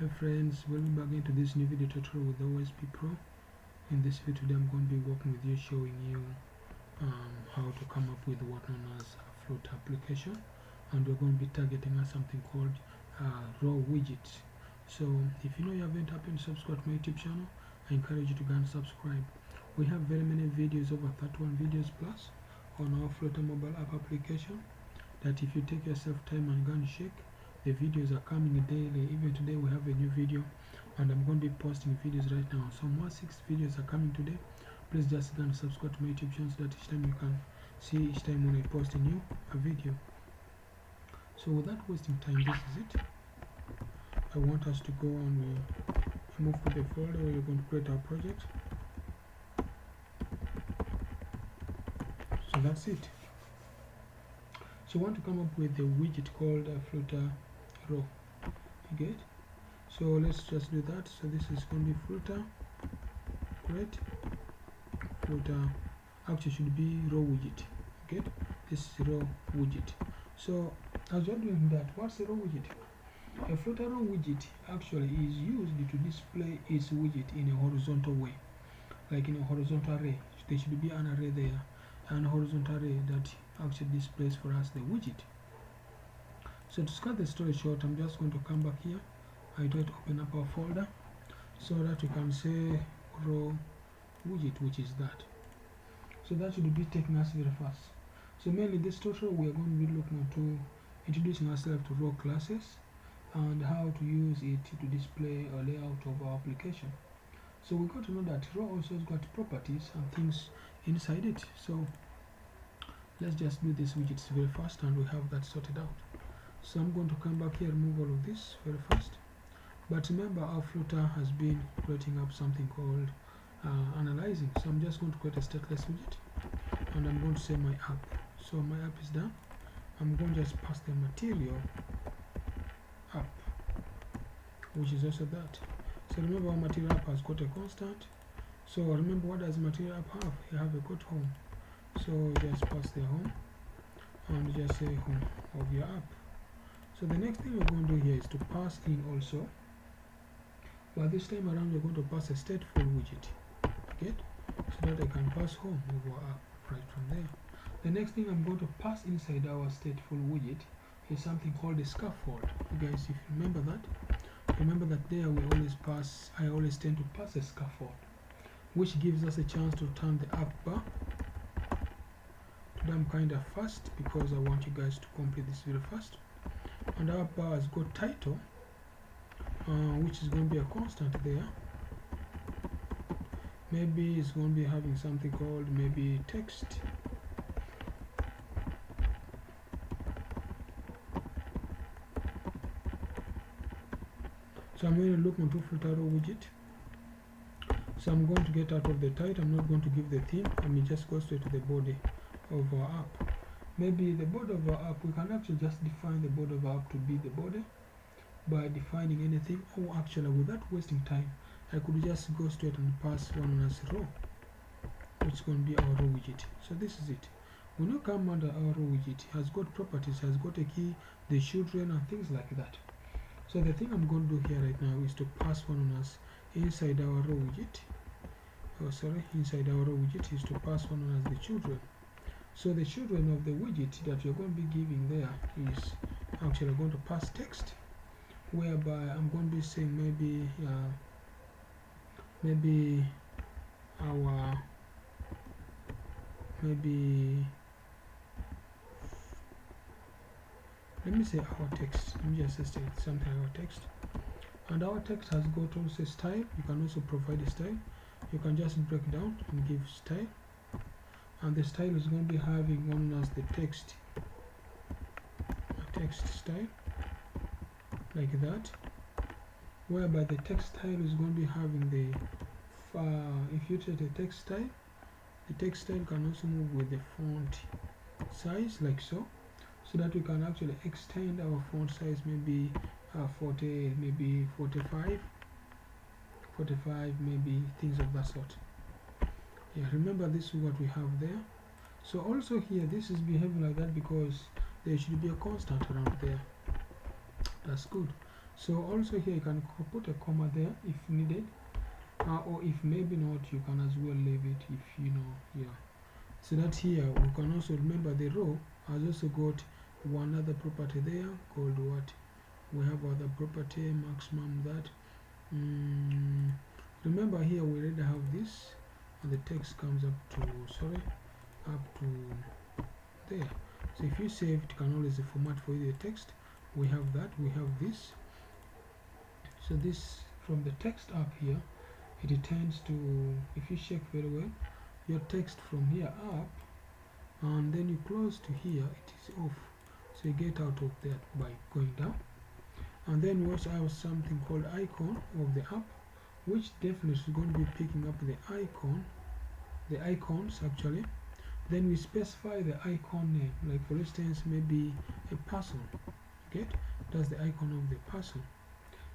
Hey friends, welcome back into this new video tutorial with OSP Pro. In this video today I'm going to be working with you, showing you how to come up with what known as a Flutter application, and we're going to be targeting at something called raw widgets. So if you know you haven't happened to subscribe to my YouTube channel, I encourage you to go and subscribe. We have very many videos, over 31 videos plus, on our Flutter mobile app application, that if you take yourself time and go and check, the videos are coming daily. Even today we have a new video, and I'm going to be posting videos right now. So more 6 videos are coming today. Please just go and subscribe to my YouTube channel so that each time you can see each time when I post a new video. So without wasting time, this is it. I want us to go and move to the folder where you're going to create our project. So that's it. So you want to come up with a widget called a Flutter raw. You get? So let's just do that. So this is going to be Flutter. Great. Flutter actually should be raw widget. Okay? This is raw widget. So as you're doing that, what's a raw widget? A Flutter raw widget actually is used to display its widget in a horizontal way, like in a horizontal array. There should be an array there, and a horizontal array that actually displays for us the widget. So to cut the story short, I'm just going to come back here. I try to open up our folder so that we can say raw widget, which is that. So that should be taking us very fast. So mainly this tutorial we are going to be looking into introducing ourselves to raw classes and how to use it to display a layout of our application. So we got to know that raw also has got properties and things inside it. So let's just do this widgets very fast, and we have that sorted out. So I'm going to come back here, remove all of this very fast. But remember, our Flutter has been creating up something called analyzing. So I'm just going to create a stateless widget, and I'm going to say my app. So my app is done. I'm going to just pass the material app, which is also that. So remember, our material app has got a constant. So remember, what does material app have? You have a got home. So just pass the home and just say home of your app. So the next thing we're going to do here is to pass in also, but this time around we're going to pass a stateful widget, okay, so that I can pass home of our app right from there. The next thing I'm going to pass inside our stateful widget is something called a scaffold. You guys, if you remember that there we always pass, I always tend to pass a scaffold, which gives us a chance to turn the app bar to them kind of fast, because I want you guys to complete this very fast. And our bar has got title, which is going to be a constant there. Maybe it's going to be having something called maybe text. So I'm going to look into Flutter widget. So I'm going to get out of the title. I'm not going to give the theme. I mean, just go straight to the body of our app. Maybe the body of our app, we can actually just define the body of our app to be the body by defining anything, or actually without wasting time, I could just go straight and pass one as raw, which is going to be our raw widget. So this is it. When you come under our raw widget, it has got properties, has got a key, the children, and things like that. So the thing I'm going to do here right now is to pass one as inside our raw widget. Inside our raw widget is to pass one as the children. So the children of the widget that you're going to be giving there is actually going to pass text, whereby I'm going to be saying maybe let me say our text. Let me just say something our text, and our text has got also style. You can also provide a style. You can just break down and give style, and the style is going to be having one as the text, a text style like that, whereby the text style is going to be having the if you take the text style, the text style can also move with the font size like so that we can actually extend our font size, maybe 40, maybe 45, maybe things of that sort. Yeah, remember this is what we have there. So also here, this is behaving like that because there should be a constant around there. That's good. So also here you can put a comma there if needed, or if maybe not, you can as well leave it if you know. Yeah. So that here we can also remember the row has also got one other property there called what? We have other property maximum that. Remember here we already have this, and the text comes up to up to there. So if you save, it can always format for you the text. We have that. We have this. So this from the text up here, it tends to, if you check very well, your text from here up, and then you close to here, it is off. So you get out of that by going down. And then we also have something called icon of the app, which definitely is going to be picking up the icons actually. Then we specify the icon name, like for instance maybe a person. Okay, that's the icon of the person.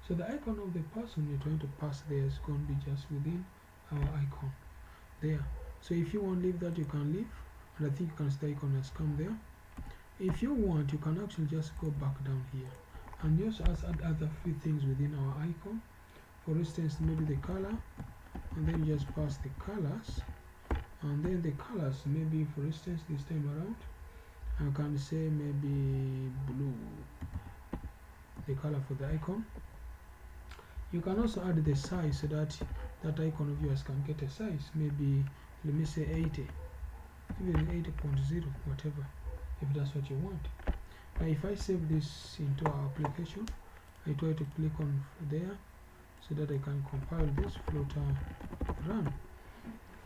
So the icon of the person you're trying to pass there is going to be just within our icon there. So if you want to leave that, you can leave, and I think you can see the icon has come there. If you want, you can actually just go back down here and just add other few things within our icon. For instance, maybe the color, and then you just pass the colors, and then the colors, maybe for instance this time around I can say maybe blue, the color for the icon. You can also add the size so that that icon of yours can get a size, maybe let me say 80, even 80.0, whatever, if that's what you want. Now if I save this into our application, I try to click on there so that I can compile this Flutter run.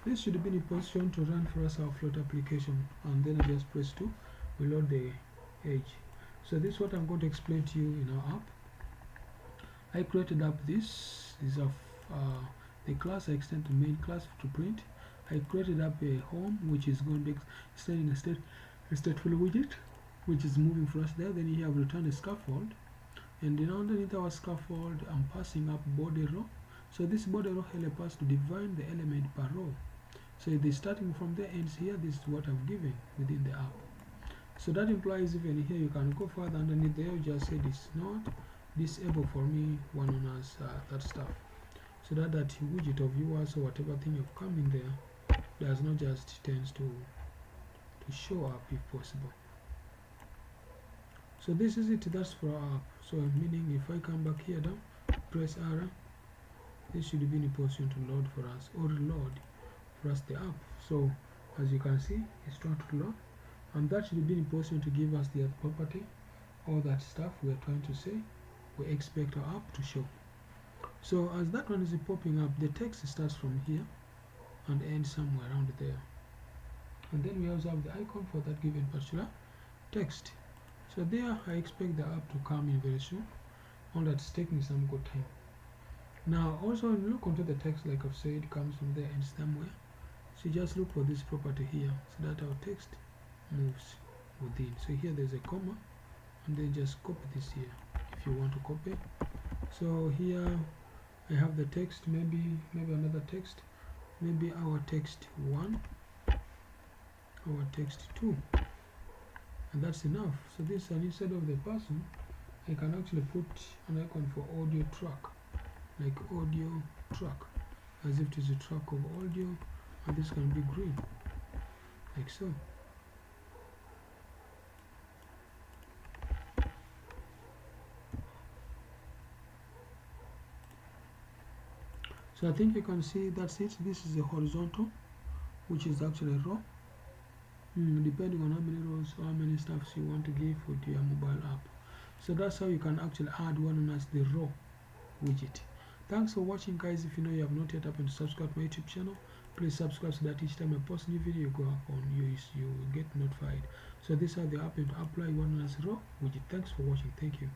This should be in a position to run for us our Flutter application, and then I just press 2, we load the edge. So this is what I'm going to explain to you in our app. I created up this is of the class I extend to main class to print. I created up a home which is going to be extending a stateful widget which is moving for us there. Then you have returned a scaffold, and then underneath our scaffold I'm passing up body row. So this body row helps us to define the element per row. So the starting from the ends here, this is what I've given within the app. So that implies even here you can go further underneath there, you just say this is not disable for me one on us that stuff, so that widget of yours or whatever thing you've come in there does not just tends to show up if possible. So this is it, that's for our app. So meaning if I come back here down, press R, this should be in a position to load for us or reload for us the app. So as you can see, it's trying to load, and that should be in a position to give us the property, all that stuff we are trying to say we expect our app to show. So as that one is popping up, the text starts from here and ends somewhere around there, and then we also have the icon for that given particular text. So there I expect the app to come in very soon, all that's taking some good time. Now also when you look onto the text, like I've said, comes from there and somewhere. So just look for this property here so that our text moves within. So here there's a comma, and then just copy this here if you want to copy. So here I have the text, maybe another text, maybe our text 1, our text 2, and that's enough. So this, and instead of the person, I can actually put an icon for audio track, like audio track, as if it is a track of audio, and this can be green, like so. So I think you can see that's it. This is a horizontal, which is actually a row, depending on how many rows or how many stuffs you want to give with your mobile app. So that's how you can actually add one as the row widget. Thanks for watching, guys. If you know you have not yet happened to subscribe to my YouTube channel, please subscribe so that each time I post a new video, you go up on you get notified. So this is how the app to apply one as row widget. Thanks for watching. Thank you.